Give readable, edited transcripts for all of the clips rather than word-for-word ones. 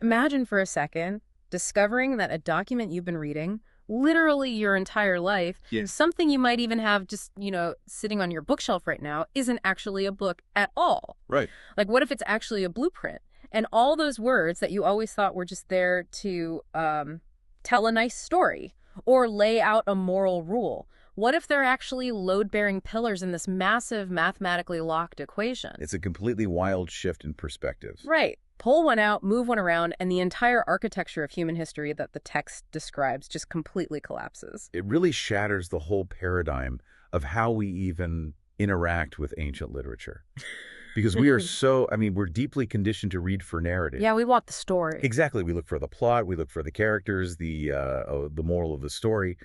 Imagine for a second discovering that a document you've been reading literally your entire life, something you might even have just, sitting on your bookshelf right now, isn't actually a book at all. Right. Like, what if it's actually a blueprint? And all those words that you always thought were just there to tell a nice story or lay out a moral rule, what if they're actually load-bearing pillars in this massive mathematically locked equation? It's a completely wild shift in perspective. Right. Pull one out, move one around, and the entire architecture of human history that the text describes just completely collapses. It really shatters the whole paradigm of how we even interact with ancient literature. Because we are we're deeply conditioned to read for narrative. Yeah, we want the story. Exactly. We look for the plot, we look for the characters, the moral of the story.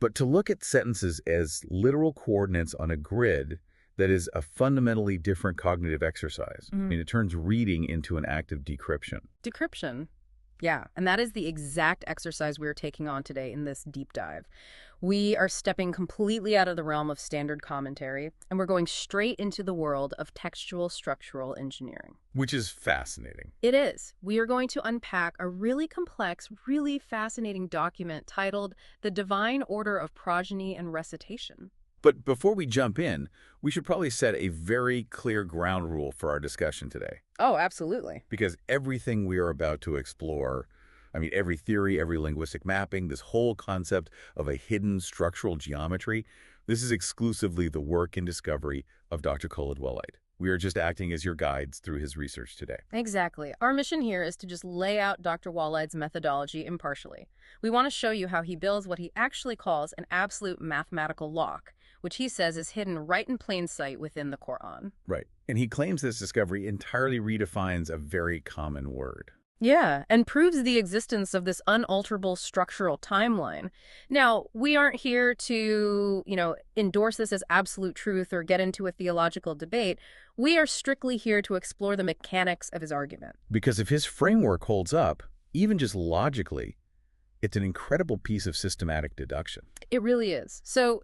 But to look at sentences as literal coordinates on a grid, that is a fundamentally different cognitive exercise. I mean, it turns reading into an act of decryption. Decryption. Yeah, and that is the exact exercise we're taking on today in this deep dive. We are stepping completely out of the realm of standard commentary, and we're going straight into the world of textual structural engineering. Which is fascinating. It is. We are going to unpack a really complex, really fascinating document titled The Divine Order of Progeny and Recitation. But before we jump in, we should probably set a very clear ground rule for our discussion today. Oh, absolutely. Because everything we are about to explore, every theory, every linguistic mapping, this whole concept of a hidden structural geometry, this is exclusively the work and discovery of Dr. Khaled Waleed. We are just acting as your guides through his research today. Exactly. Our mission here is to just lay out Dr. Waleed's methodology impartially. We want to show you how he builds what he actually calls an absolute mathematical lock, which he says is hidden right in plain sight within the Quran. Right. And he claims this discovery entirely redefines a very common word. Yeah, and proves the existence of this unalterable structural timeline. Now, we aren't here to, endorse this as absolute truth or get into a theological debate. We are strictly here to explore the mechanics of his argument. Because if his framework holds up, even just logically, it's an incredible piece of systematic deduction. It really is. So,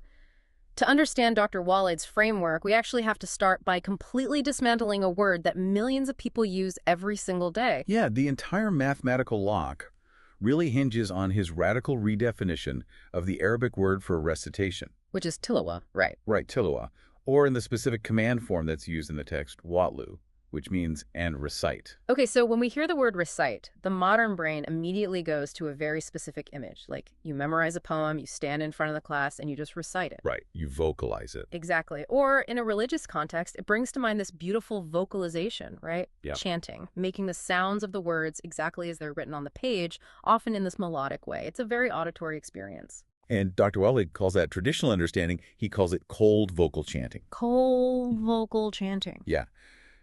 to understand Dr. Waleed's framework, we actually have to start by completely dismantling a word that millions of people use every single day. Yeah, the entire mathematical lock really hinges on his radical redefinition of the Arabic word for recitation. Which is tilawa, right? Right, tilawa. Or in the specific command form that's used in the text, watlu, which means and recite. Okay, so when we hear the word recite, the modern brain immediately goes to a very specific image. Like, you memorize a poem, you stand in front of the class, and you just recite it. Right, you vocalize it. Exactly. Or in a religious context, it brings to mind this beautiful vocalization, right? Yep. Chanting, making the sounds of the words exactly as they're written on the page, often in this melodic way. It's a very auditory experience. And Dr. Waleed calls that traditional understanding, he calls it cold vocal chanting. Cold vocal chanting. Yeah.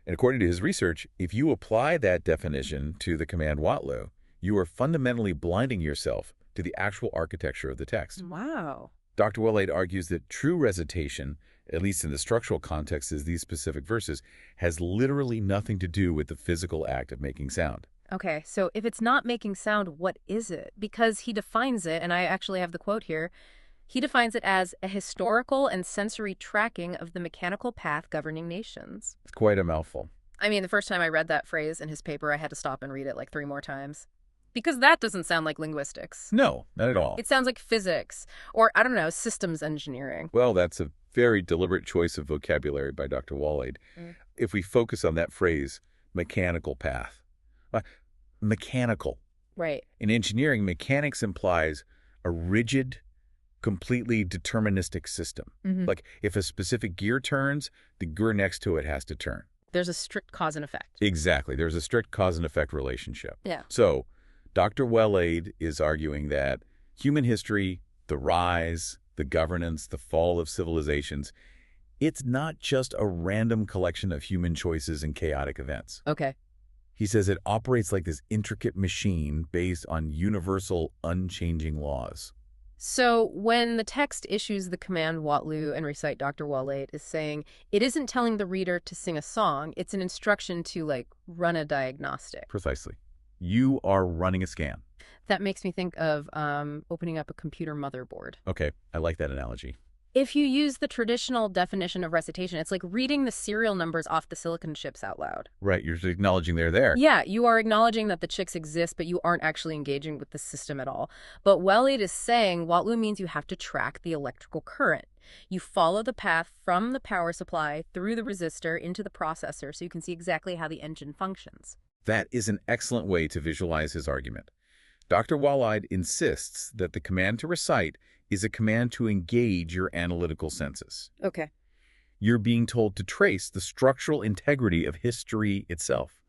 And according to his research, if you apply that definition to the command watlu, you are fundamentally blinding yourself to the actual architecture of the text. Wow. Dr. Waleed argues that true recitation, at least in the structural context as these specific verses, has literally nothing to do with the physical act of making sound. Okay, so if it's not making sound, what is it? Because he defines it, and I actually have the quote here, he defines it as a historical and sensory tracking of the mechanical path governing nations. It's quite a mouthful. I mean, the first time I read that phrase in his paper, I had to stop and read it like 3 more times. Because that doesn't sound like linguistics. No, not at all. It sounds like physics, or, I don't know, systems engineering. Well, that's a very deliberate choice of vocabulary by Dr. Waleed. If we focus on that phrase, mechanical path. Mechanical. Right. In engineering, mechanics implies a rigid, completely deterministic system. Like, if a specific gear turns, the gear next to it has to turn. There's a strict cause and effect. Exactly. There's a strict cause and effect relationship. Yeah. So, Dr. Waleed is arguing that human history, the rise, the governance, the fall of civilizations, it's not just a random collection of human choices and chaotic events. Okay. He says it operates like this intricate machine based on universal, unchanging laws. So when the text issues the command watlu and recite Dr. Waleed is saying it isn't telling the reader to sing a song, it's an instruction to, like, run a diagnostic. Precisely. You are running a scan. That makes me think of opening up a computer motherboard. Okay, I like that analogy. If you use the traditional definition of recitation, it's like reading the serial numbers off the silicon chips out loud. Right, you're acknowledging they're there. Yeah, you are acknowledging that the chicks exist, but you aren't actually engaging with the system at all. But Waleed is saying Watlu means you have to track the electrical current. You follow the path from the power supply through the resistor into the processor so you can see exactly how the engine functions. That is an excellent way to visualize his argument. Dr. Waleed insists that the command to recite is a command to engage your analytical senses. Okay. You're being told to trace the structural integrity of history itself,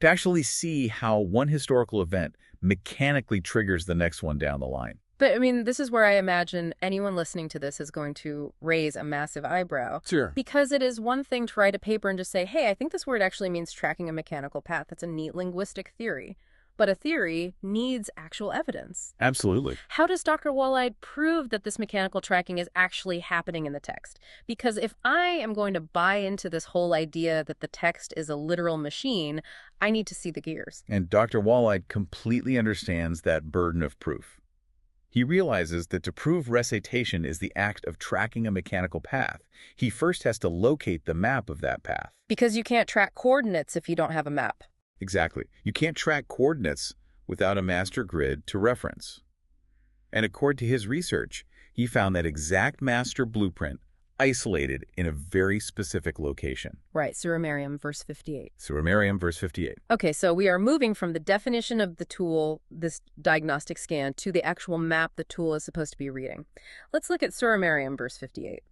to actually see how one historical event mechanically triggers the next one down the line. But, I mean, this is where I imagine anyone listening to this is going to raise a massive eyebrow. Sure. Because it is one thing to write a paper and just say, hey, I think this word actually means tracking a mechanical path. That's a neat linguistic theory. But a theory needs actual evidence. Absolutely. How does Dr. Waleed prove that this mechanical tracking is actually happening in the text? Because if I am going to buy into this whole idea that the text is a literal machine, I need to see the gears. And Dr. Waleed completely understands that burden of proof. He realizes that to prove recitation is the act of tracking a mechanical path, he first has to locate the map of that path. Because you can't track coordinates if you don't have a map. Exactly. You can't track coordinates without a master grid to reference. And according to his research, he found that exact master blueprint isolated in a very specific location. Right, Surah Maryam, verse 58. Surah Maryam, verse 58. Okay, so we are moving from the definition of the tool, this diagnostic scan, to the actual map the tool is supposed to be reading. Let's look at Surah Maryam, verse 58.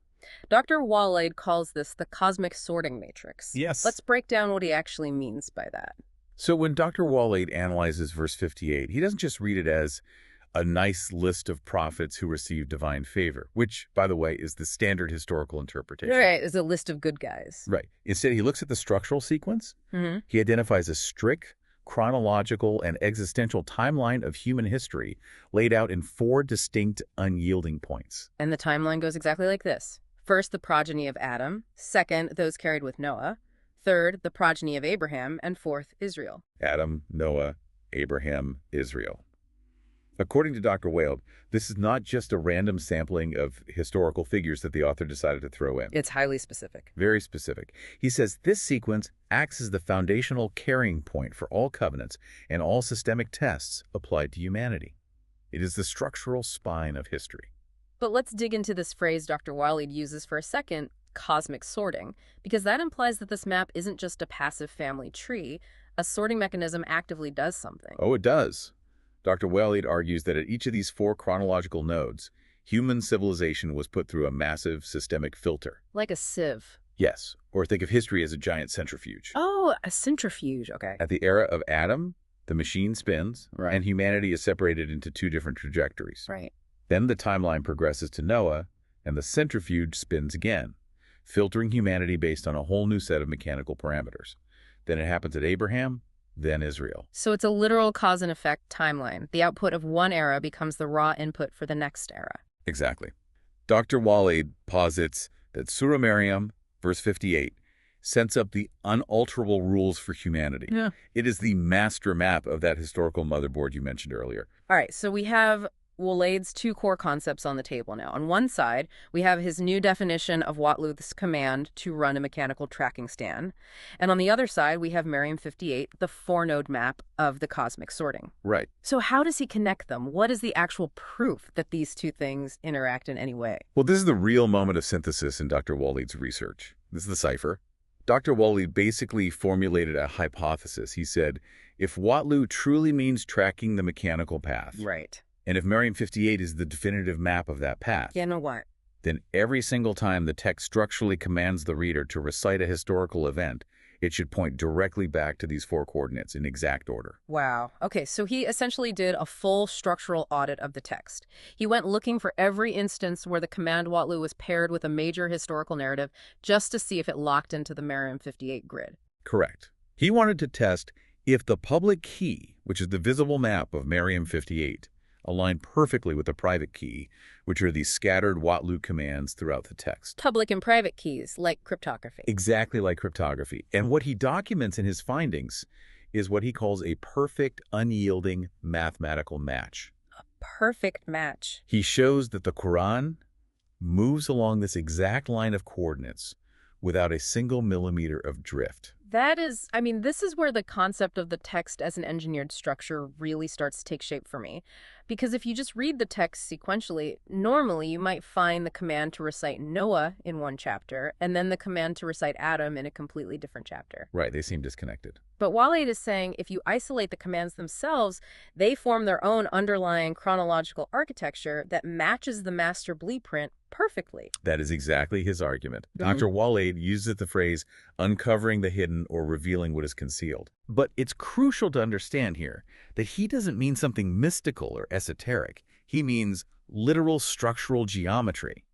Dr. Waleed calls this the cosmic sorting matrix. Yes. Let's break down what he actually means by that. So when Dr. Waleed analyzes verse 58, he doesn't just read it as a nice list of prophets who received divine favor, which, by the way, is the standard historical interpretation. Right, is a list of good guys. Right. Instead, he looks at the structural sequence. He identifies a strict, chronological, and existential timeline of human history laid out in 4 distinct, unyielding points. And the timeline goes exactly like this. First, the progeny of Adam. Second, those carried with Noah. Third, the progeny of Abraham. And fourth, Israel. Adam, Noah, Abraham, Israel. According to Dr. Waleed, this is not just a random sampling of historical figures that the author decided to throw in. It's highly specific. Very specific. He says this sequence acts as the foundational carrying point for all covenants and all systemic tests applied to humanity. It is the structural spine of history. But let's dig into this phrase Dr. Waleed uses for a second, cosmic sorting, because that implies that this map isn't just a passive family tree. A sorting mechanism actively does something. Oh, it does. Dr. Waleed argues that at each of these 4 chronological nodes, human civilization was put through a massive systemic filter. Like a sieve. Yes, or think of history as a giant centrifuge. Oh, a centrifuge, okay. At the era of Adam, the machine spins, Right. and humanity is separated into 2 different trajectories. Right. Then the timeline progresses to Noah, and the centrifuge spins again, filtering humanity based on a whole new set of mechanical parameters. Then it happens at Abraham, then Israel. So it's a literal cause and effect timeline. The output of one era becomes the raw input for the next era. Exactly. Dr. Waleed posits that Surah Maryam, verse 58, sets up the unalterable rules for humanity. Yeah. It is the master map of that historical motherboard you mentioned earlier. All right, so we have Waleed's 2 core concepts on the table now. On one side, we have his new definition of Watlu's command to run a mechanical tracking scan. And on the other side, we have Maryam 58, the 4-node map of the cosmic sorting. Right. So how does he connect them? What is the actual proof that these 2 things interact in any way? Well, this is the real moment of synthesis in Dr. Waleed's research. This is the cipher. Dr. Waleed basically formulated a hypothesis. He said, if Watlu truly means tracking the mechanical path, Right. and if Maryam 58 is the definitive map of that path, You know what? then every single time the text structurally commands the reader to recite a historical event, it should point directly back to these 4 coordinates in exact order. Wow. Okay, so he essentially did a full structural audit of the text. He went looking for every instance where the command Watlu was paired with a major historical narrative just to see if it locked into the Maryam 58 grid. Correct. He wanted to test if the public key, which is the visible map of Maryam 58, aligned perfectly with the private key, which are these scattered Watlu commands throughout the text. Public and private keys, like cryptography. Exactly like cryptography. And what he documents in his findings is what he calls a perfect, unyielding mathematical match. Perfect match. He shows that the Quran moves along this exact line of coordinates without a single millimeter of drift. That is, I mean, this is where the concept of the text as an engineered structure really starts to take shape for me. Because if you just read the text sequentially, normally you might find the command to recite Noah in one chapter, and then the command to recite Adam in a completely different chapter. Right, they seem disconnected. But Waleed is saying if you isolate the commands themselves, they form their own underlying chronological architecture that matches the master blueprint perfectly. That is exactly his argument. Dr. Waleed uses the phrase uncovering the hidden or revealing what is concealed. But it's crucial to understand here that he doesn't mean something mystical or esoteric. He means literal structural geometry.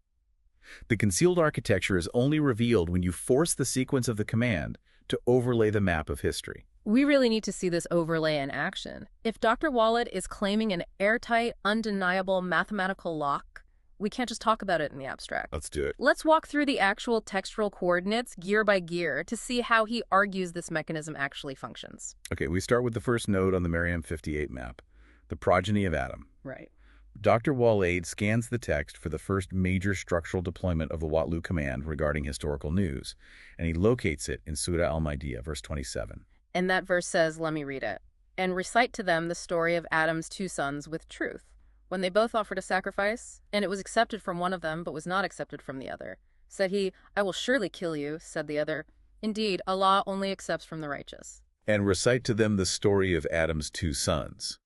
The concealed architecture is only revealed when you force the sequence of the command to overlay the map of history. We really need to see this overlay in action. If Dr. Waleed is claiming an airtight, undeniable mathematical lock, we can't just talk about it in the abstract. Let's do it. Let's walk through the actual textual coordinates gear by gear to see how he argues this mechanism actually functions. Okay, we start with the first node on the Merriam 58 map, the progeny of Adam. Right. Dr. Waleed scans the text for the first major structural deployment of the Watlu command regarding historical news, and he locates it in Surah Al-Maidiyah, verse 27. And that verse says, let me read it, and recite to them the story of Adam's two sons with truth, when they both offered a sacrifice, and it was accepted from one of them, but was not accepted from the other. Said he, I will surely kill you, said the other. Indeed, Allah only accepts from the righteous. And recite to them the story of Adam's two sons.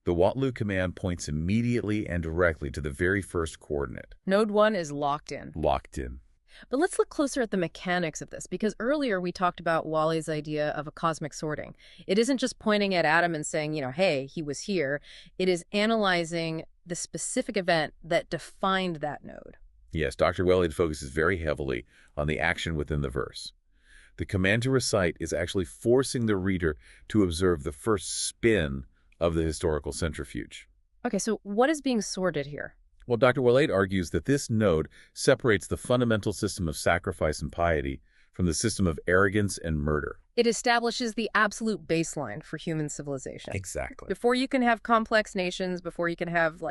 The Watlu command points immediately and directly to the very first coordinate. Node 1 is locked in. Locked in. But let's look closer at the mechanics of this, because earlier we talked about Waleed's idea of a cosmic sorting. It isn't just pointing at Adam and saying, hey, he was here. It is analyzing the specific event that defined that node. Yes, Dr. Waleed focuses very heavily on the action within the verse. The command to recite is actually forcing the reader to observe the first spin of the historical centrifuge. Okay, so what is being sorted here? Well, Dr. Waleed argues that this node separates the fundamental system of sacrifice and piety from the system of arrogance and murder. It establishes the absolute baseline for human civilization. Exactly. Before you can have complex nations, before you can have,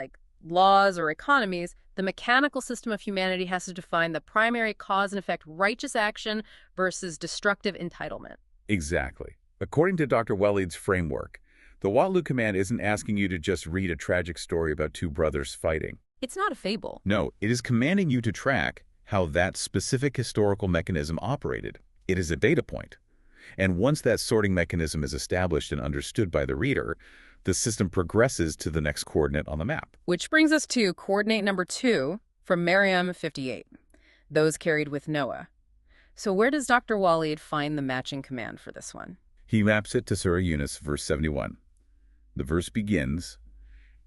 laws or economies, the mechanical system of humanity has to define the primary cause and effect righteous action versus destructive entitlement. Exactly. According to Dr. Waleed's framework, the Watlu command isn't asking you to just read a tragic story about two brothers fighting. It's not a fable. No, it is commanding you to track how that specific historical mechanism operated. It is a data point. And once that sorting mechanism is established and understood by the reader, the system progresses to the next coordinate on the map. Which brings us to coordinate number 2 from Merriam 58, those carried with Noah. So where does Dr. Waleed find the matching command for this one? He maps it to Surah Yunus, verse 71. The verse begins,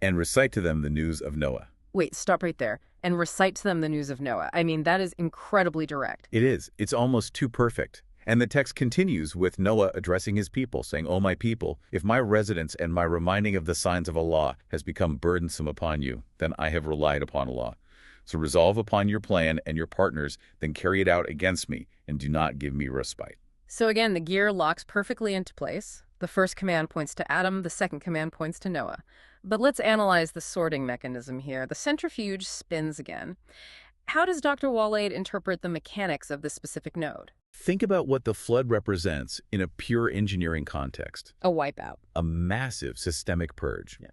and recite to them the news of Noah. Wait, stop right there. And recite to them the news of Noah. I mean, that is incredibly direct. It is. It's almost too perfect. And the text continues with Noah addressing his people, saying, O my people, if my residence and my reminding of the signs of Allah has become burdensome upon you, then I have relied upon Allah. So resolve upon your plan and your partners, then carry it out against me, and do not give me respite. So again, the gear locks perfectly into place. The first command points to Adam, the second command points to Noah. But let's analyze the sorting mechanism here. The centrifuge spins again. How does Dr. Waleed interpret the mechanics of this specific node? Think about what the flood represents in a pure engineering context. A wipeout. A massive systemic purge. Yeah.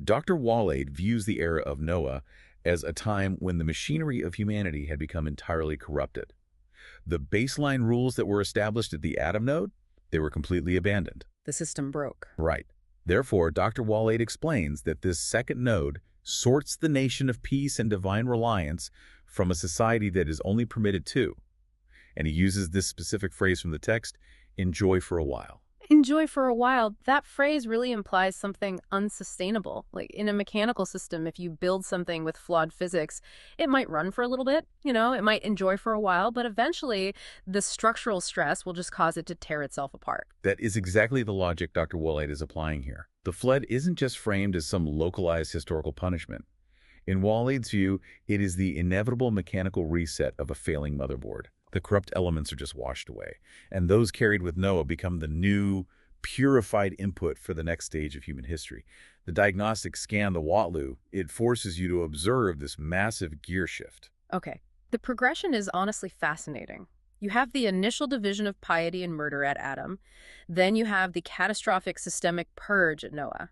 Dr. Waleed views the era of Noah as a time when the machinery of humanity had become entirely corrupted. The baseline rules that were established at the Adam node, they were completely abandoned. The system broke. Right. Therefore, Dr. Waleed explains that this second node sorts the nation of peace and divine reliance from a society that is only permitted to. And he uses this specific phrase from the text, enjoy for a while. Enjoy for a while. That phrase really implies something unsustainable. Like in a mechanical system, if you build something with flawed physics, it might run for a little bit, it might enjoy for a while, but eventually the structural stress will just cause it to tear itself apart. That is exactly the logic Dr. Waleed is applying here. The flood isn't just framed as some localized historical punishment. In Waleed's view, it is the inevitable mechanical reset of a failing motherboard. The corrupt elements are just washed away, and those carried with Noah become the new, purified input for the next stage of human history. The diagnostics scan the Watlu. It forces you to observe this massive gear shift. Okay, the progression is honestly fascinating. You have the initial division of piety and murder at Adam. Then you have the catastrophic systemic purge at Noah.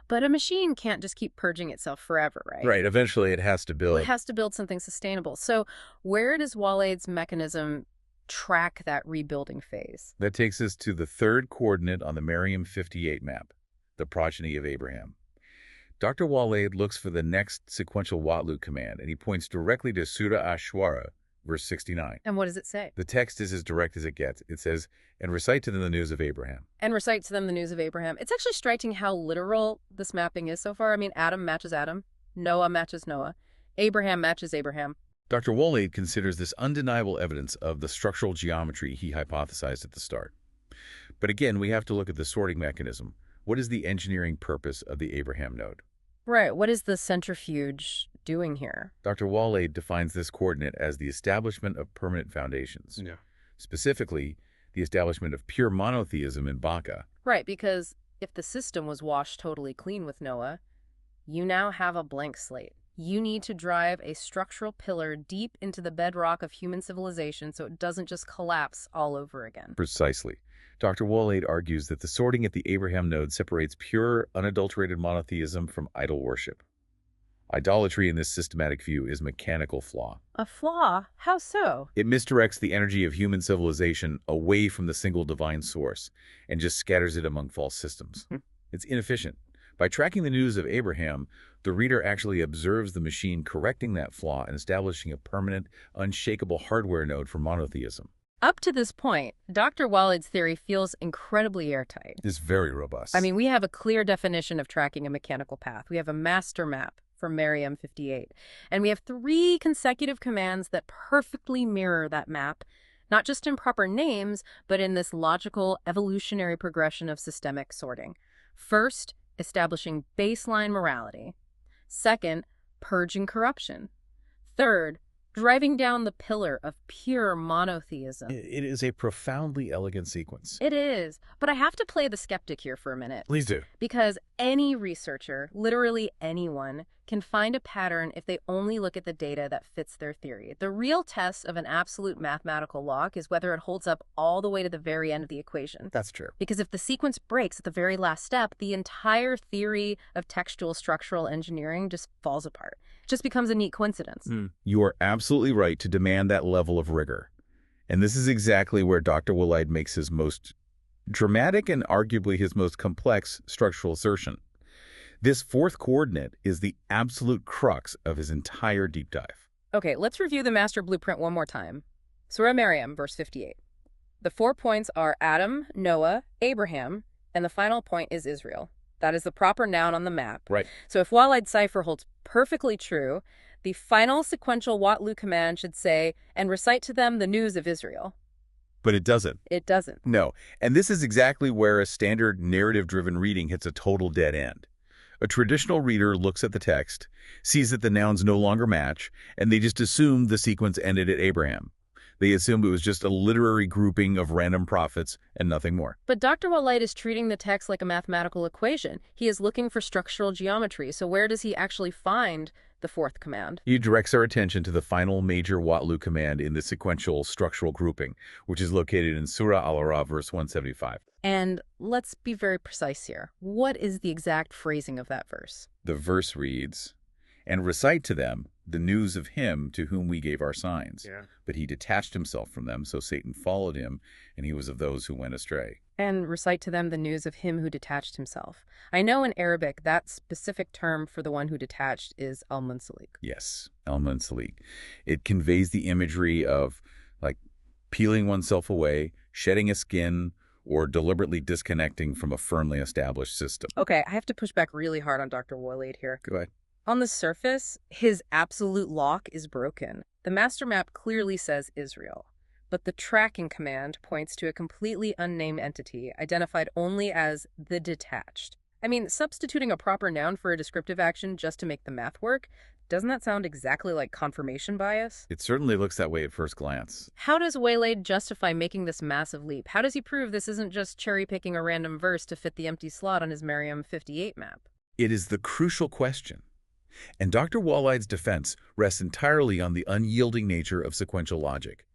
But a machine can't just keep purging itself forever, right? Right. Eventually, it has to Well, build. it has to build something sustainable. So where does Waleed's mechanism track that rebuilding phase? That takes us to the third coordinate on the Merriam 58 map, the progeny of Abraham. Dr. Waleed looks for the next sequential Watlu command, and he points directly to Surah Ash-Shura, verse 69. And what does it say? The text is as direct as it gets. It says, and recite to them the news of Abraham. And recite to them the news of Abraham. It's actually striking how literal this mapping is so far. I mean, Adam matches Adam. Noah matches Noah. Abraham matches Abraham. Dr. Waleed considers this undeniable evidence of the structural geometry he hypothesized at the start. But again, we have to look at the sorting mechanism. What is the engineering purpose of the Abraham node? Right. What is the centrifuge doing here? Dr. Waleed defines this coordinate as the establishment of permanent foundations. Yeah. Specifically, the establishment of pure monotheism in Baka. Right, because if the system was washed totally clean with Noah, you now have a blank slate. You need to drive a structural pillar deep into the bedrock of human civilization so it doesn't just collapse all over again. Precisely. Dr. Waleed argues that the sorting at the Abraham node separates pure, unadulterated monotheism from idol worship. Idolatry in this systematic view is mechanical flaw. A flaw? How so? It misdirects the energy of human civilization away from the single divine source and just scatters it among false systems. It's inefficient. By tracking the news of Abraham, the reader actually observes the machine correcting that flaw and establishing a permanent, unshakable hardware node for monotheism. Up to this point, Dr. Waleed's theory feels incredibly airtight. It's very robust. I mean, we have a clear definition of tracking a mechanical path. We have a master map for Merriam 58. And we have 3 consecutive commands that perfectly mirror that map, not just in proper names, but in this logical evolutionary progression of systemic sorting. First, establishing baseline morality. Second, purging corruption. Third, driving down the pillar of pure monotheism. It is a profoundly elegant sequence. It is, but I have to play the skeptic here for a minute. Please do. Because any researcher, literally anyone, can find a pattern if they only look at the data that fits their theory. The real test of an absolute mathematical lock is whether it holds up all the way to the very end of the equation. That's true. Because if the sequence breaks at the very last step, the entire theory of textual structural engineering just falls apart. It just becomes a neat coincidence. You are absolutely right to demand that level of rigor. And this is exactly where Dr. Waleed makes his most dramatic and arguably his most complex structural assertion. This fourth coordinate is the absolute crux of his entire deep dive. Okay, let's review the master blueprint one more time. Surah Merriam, verse 58. The 4 points are Adam, Noah, Abraham, and the final point is Israel. That is the proper noun on the map. Right. So if Waleed's cipher holds perfectly true, the final sequential Watlu command should say, and recite to them the news of Israel. But it doesn't. It doesn't. No. And this is exactly where a standard narrative-driven reading hits a total dead end. A traditional reader looks at the text, sees that the nouns no longer match, and they just assume the sequence ended at Abraham. They assumed it was just a literary grouping of random prophets and nothing more. But Dr. Waleed is treating the text like a mathematical equation. He is looking for structural geometry. So where does he actually find the fourth command? He directs our attention to the final major Watlu command in the sequential structural grouping, which is located in Surah Al-Araf, verse 175. And let's be very precise here. What is the exact phrasing of that verse? The verse reads, and recite to them the news of him to whom we gave our signs. Yeah. But he detached himself from them, so Satan followed him, and he was of those who went astray. And recite to them the news of him who detached himself. I know in Arabic that specific term for the one who detached is al-munsalik. Yes, al-munsalik. It conveys the imagery of, like, peeling oneself away, shedding a skin, or deliberately disconnecting from a firmly established system. Okay, I have to push back really hard on Dr. Waleed here. Go ahead. On the surface, his absolute lock is broken. The master map clearly says Israel, but the tracking command points to a completely unnamed entity identified only as the detached. I mean, substituting a proper noun for a descriptive action just to make the math work, doesn't that sound exactly like confirmation bias? It certainly looks that way at first glance. How does Waleed justify making this massive leap? How does he prove this isn't just cherry-picking a random verse to fit the empty slot on his Merriam 58 map? It is the crucial question. And Dr. Waleed's defense rests entirely on the unyielding nature of sequential logic.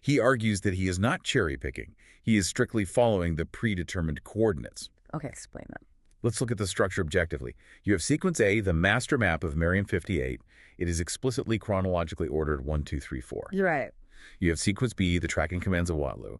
He argues that he is not cherry-picking. He is strictly following the predetermined coordinates. Okay, explain that. Let's look at the structure objectively. You have sequence A, the master map of Merriam 58. It is explicitly chronologically ordered 1, 2, 3, 4. You're right. You have sequence B, the tracking commands of Watlu.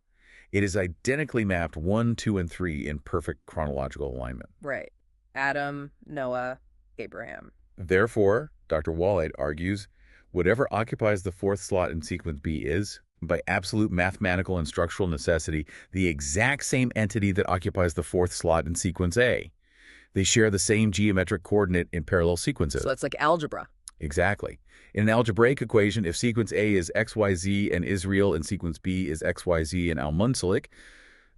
It is identically mapped 1, 2, and 3 in perfect chronological alignment. Right. Adam, Noah, Abraham. Therefore, Dr. Waleed argues, whatever occupies the fourth slot in sequence B is, by absolute mathematical and structural necessity, the exact same entity that occupies the fourth slot in sequence A. They share the same geometric coordinate in parallel sequences. So it's like algebra. Exactly. In an algebraic equation, if sequence A is XYZ and Israel and sequence B is XYZ and al-Munsalik,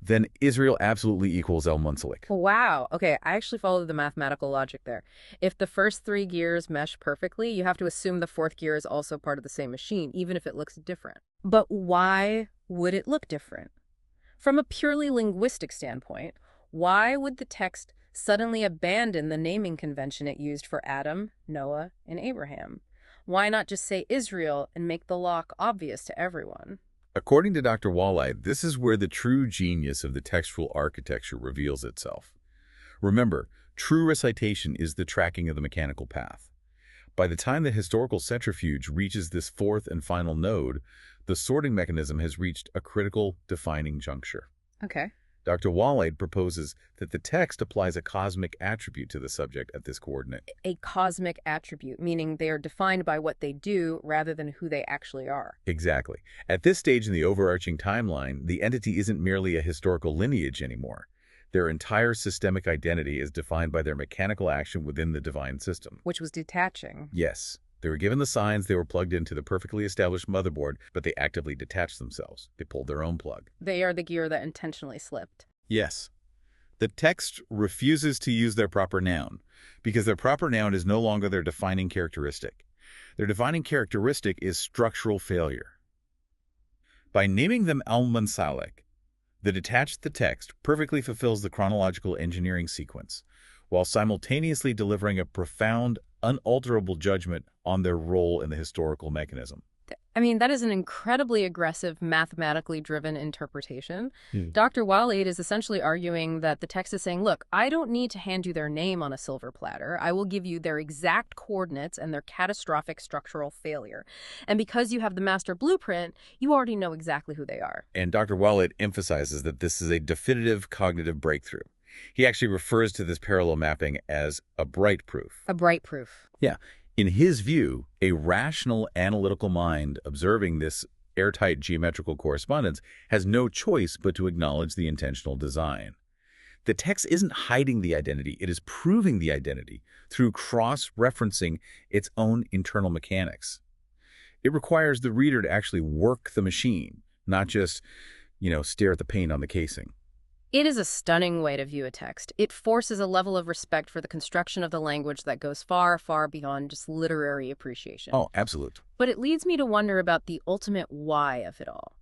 then Israel absolutely equals al-Munsalik. Wow. Okay, I actually followed the mathematical logic there. If the first three gears mesh perfectly, you have to assume the fourth gear is also part of the same machine, even if it looks different. But why would it look different? From a purely linguistic standpoint, why would the text suddenly abandon the naming convention it used for Adam, Noah, and Abraham? Why not just say Israel and make the lock obvious to everyone? According to Dr. Waleed, this is where the true genius of the textual architecture reveals itself. Remember, true recitation is the tracking of the mechanical path. By the time the historical centrifuge reaches this fourth and final node, the sorting mechanism has reached a critical defining juncture. Okay. Dr. Waleed proposes that the text applies a cosmic attribute to the subject at this coordinate. A cosmic attribute, meaning they are defined by what they do rather than who they actually are. Exactly. At this stage in the overarching timeline, the entity isn't merely a historical lineage anymore. Their entire systemic identity is defined by their mechanical action within the divine system. Which was detaching. Yes. They were given the signs, they were plugged into the perfectly established motherboard, but they actively detached themselves. They pulled their own plug. They are the gear that intentionally slipped. Yes. The text refuses to use their proper noun, because their proper noun is no longer their defining characteristic. Their defining characteristic is structural failure. By naming them al-Munsalik, the detached text perfectly fulfills the chronological engineering sequence, while simultaneously delivering a profound, unalterable judgment on their role in the historical mechanism. I mean, that is an incredibly aggressive, mathematically driven interpretation. Hmm. Dr. Waleed is essentially arguing that the text is saying, look, I don't need to hand you their name on a silver platter. I will give you their exact coordinates and their catastrophic structural failure. And because you have the master blueprint, you already know exactly who they are. And Dr. Waleed emphasizes that this is a definitive cognitive breakthrough. He actually refers to this parallel mapping as a bright proof. A bright proof. Yeah. In his view, a rational analytical mind observing this airtight geometrical correspondence has no choice but to acknowledge the intentional design. The text isn't hiding the identity, it is proving the identity through cross-referencing its own internal mechanics. It requires the reader to actually work the machine, not just, stare at the paint on the casing. It is a stunning way to view a text. It forces a level of respect for the construction of the language that goes far, far beyond just literary appreciation. Oh, absolute. But it leads me to wonder about the ultimate why of it all.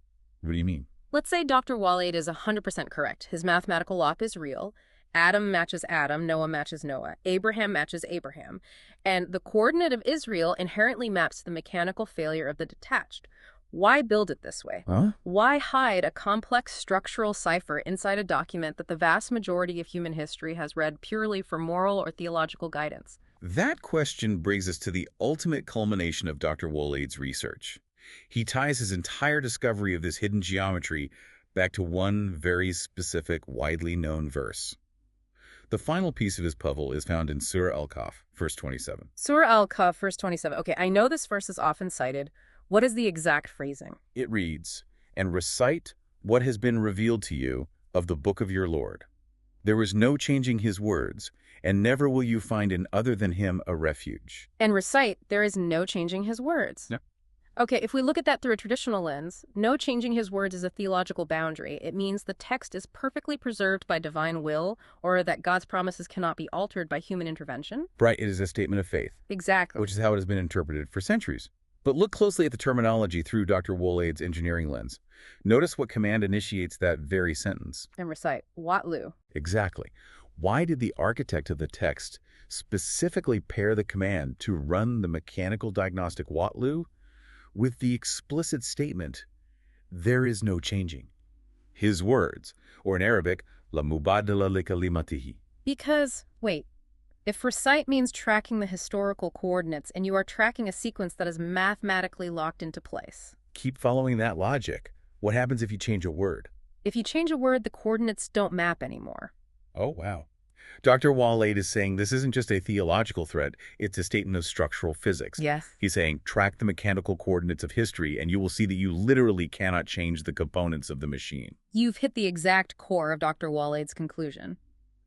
What do you mean? Let's say Dr. Waleed is 100% correct. His mathematical op is real. Adam matches Adam, Noah matches Noah, Abraham matches Abraham, and the coordinate of Israel inherently maps to the mechanical failure of the detached. Why build it this way? Huh? Why hide a complex structural cipher inside a document that the vast majority of human history has read purely for moral or theological guidance? That question brings us to the ultimate culmination of Dr. Waleed's research. He ties his entire discovery of this hidden geometry back to one very specific, widely known verse. The final piece of his puzzle is found in Surah Al-Kahf, verse 27. Surah Al-Kahf, verse 27. Okay, I know this verse is often cited. What is the exact phrasing? It reads, "And recite what has been revealed to you of the book of your Lord. There is no changing his words, and never will you find in other than him a refuge." And recite, there is no changing his words. Yeah. Okay, if we look at that through a traditional lens, no changing his words is a theological boundary. It means the text is perfectly preserved by divine will, or that God's promises cannot be altered by human intervention. Right, it is a statement of faith, Exactly. which is how it has been interpreted for centuries. But look closely at the terminology through Dr. Waleed's engineering lens. Notice what command initiates that very sentence. And recite, Watlu. Exactly. Why did the architect of the text specifically pair the command to run the mechanical diagnostic Watlu with the explicit statement, there is no changing his words, or in Arabic, la mubadala li kalimatihi? Because, wait, if recite means tracking the historical coordinates and you are tracking a sequence that is mathematically locked into place. Keep following that logic. What happens if you change a word? If you change a word, the coordinates don't map anymore. Oh, wow. Dr. Waleed is saying this isn't just a theological threat, it's a statement of structural physics. Yes. He's saying, track the mechanical coordinates of history, and you will see that you literally cannot change the components of the machine. You've hit the exact core of Dr. Waleed's conclusion.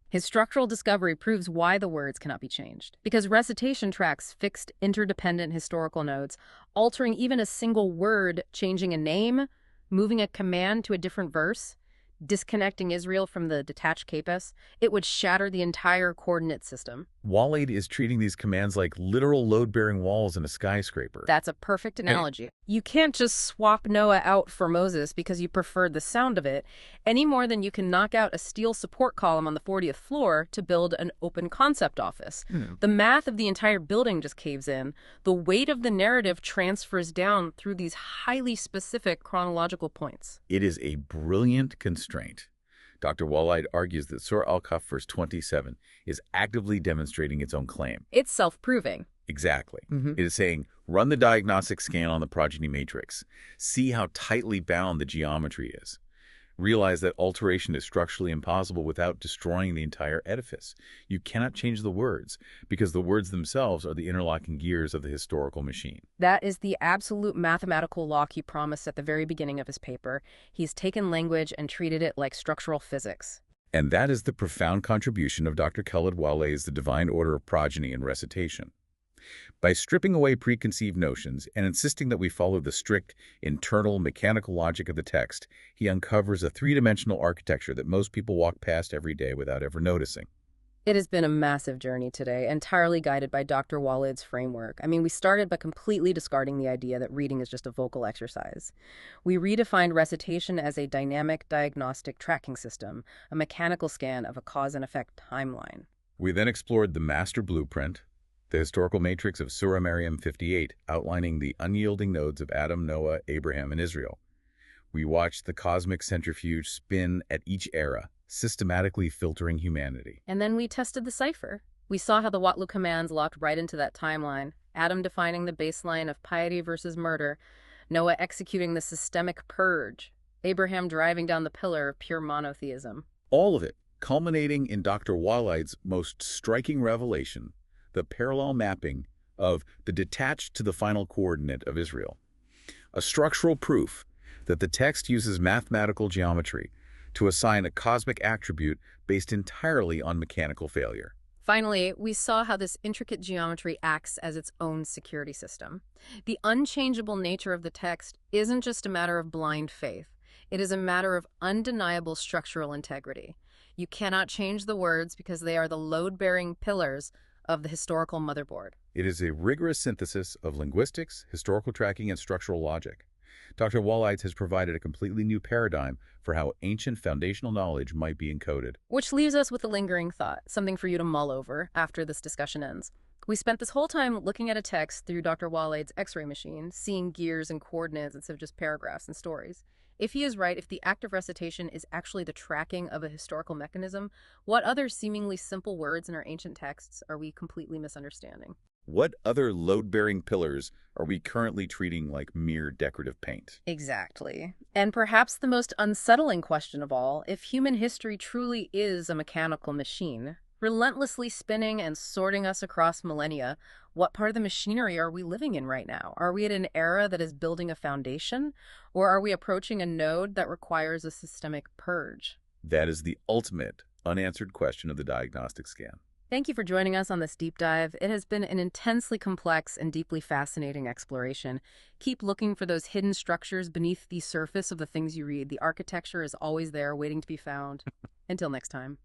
His structural discovery proves why the words cannot be changed. Because recitation tracks fixed, interdependent historical nodes, altering even a single word, changing a name, moving a command to a different verse, disconnecting Israel from the detached Capes, it would shatter the entire coordinate system. Waleed is treating these commands like literal load-bearing walls in a skyscraper. That's a perfect analogy. You can't just swap Noah out for Moses because you preferred the sound of it, any more than you can knock out a steel support column on the 40th floor to build an open concept office. The math of the entire building just caves in. The weight of the narrative transfers down through these highly specific chronological points. It is a brilliant constraint. Dr. Waleed argues that Surah Al-Kahf verse 27 is actively demonstrating its own claim. It's self-proving. Exactly. It is saying, run the diagnostic scan on the progeny matrix. See how tightly bound the geometry is. Realize that alteration is structurally impossible without destroying the entire edifice. You cannot change the words because the words themselves are the interlocking gears of the historical machine. That is the absolute mathematical lock he promised at the very beginning of his paper. He's taken language and treated it like structural physics. And that is the profound contribution of Dr. Khaled Waleed's The Divine Order of Progeny and Recitation. By stripping away preconceived notions and insisting that we follow the strict, internal, mechanical logic of the text, he uncovers a three-dimensional architecture that most people walk past every day without ever noticing. It has been a massive journey today, entirely guided by Dr. Waleed's framework. I mean, we started by completely discarding the idea that reading is just a vocal exercise. We redefined recitation as a dynamic diagnostic tracking system, a mechanical scan of a cause and effect timeline. We then explored the master blueprint, the historical matrix of Surah Maryam 58, outlining the unyielding nodes of Adam, Noah, Abraham, and Israel. We watched the cosmic centrifuge spin at each era, systematically filtering humanity. And then we tested the cipher. We saw how the Watlu commands locked right into that timeline. Adam defining the baseline of piety versus murder, Noah executing the systemic purge, Abraham driving down the pillar of pure monotheism. All of it culminating in Dr. Waleed's most striking revelation, the parallel mapping of the detached to the final coordinate of Israel. A structural proof that the text uses mathematical geometry to assign a cosmic attribute based entirely on mechanical failure. Finally, we saw how this intricate geometry acts as its own security system. The unchangeable nature of the text isn't just a matter of blind faith. It is a matter of undeniable structural integrity. You cannot change the words because they are the load-bearing pillars of the historical motherboard. It is a rigorous synthesis of linguistics, historical tracking, and structural logic. Dr. Waleed has provided a completely new paradigm for how ancient foundational knowledge might be encoded. Which leaves us with a lingering thought, something for you to mull over after this discussion ends. We spent this whole time looking at a text through Dr. Waleed's X-ray machine, seeing gears and coordinates instead of just paragraphs and stories. If he is right, if the act of recitation is actually the tracking of a historical mechanism, what other seemingly simple words in our ancient texts are we completely misunderstanding? What other load-bearing pillars are we currently treating like mere decorative paint? Exactly. And perhaps the most unsettling question of all, if human history truly is a mechanical machine, relentlessly spinning and sorting us across millennia, what part of the machinery are we living in right now? Are we at an era that is building a foundation, or are we approaching a node that requires a systemic purge? That is the ultimate unanswered question of the diagnostic scan. Thank you for joining us on this deep dive. It has been an intensely complex and deeply fascinating exploration. Keep looking for those hidden structures beneath the surface of the things you read. The architecture is always there, waiting to be found. Until next time.